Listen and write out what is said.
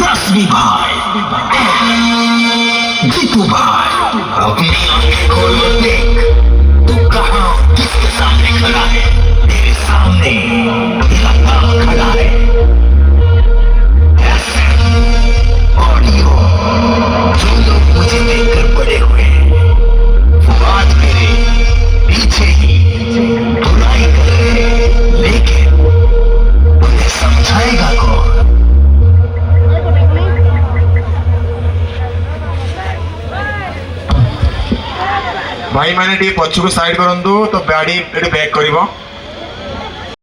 रश्मि भाई, जीतू भाई, अपनी आंखें खोल और देख, तू कहाँ किसके सामने खड़ा है? तेरे सामने लता खड़ा है। ऑडियो, जो लोग मुझे देखकर बड़े हुए हैं, वो आज मेरे पीछे ही बुराई कर रहे हैं, लेकिन उन्हें समझाएगा कौन? भाई मैंने टी पछकु साइड करंतु तो गाड़ी एटी बैक करिवो।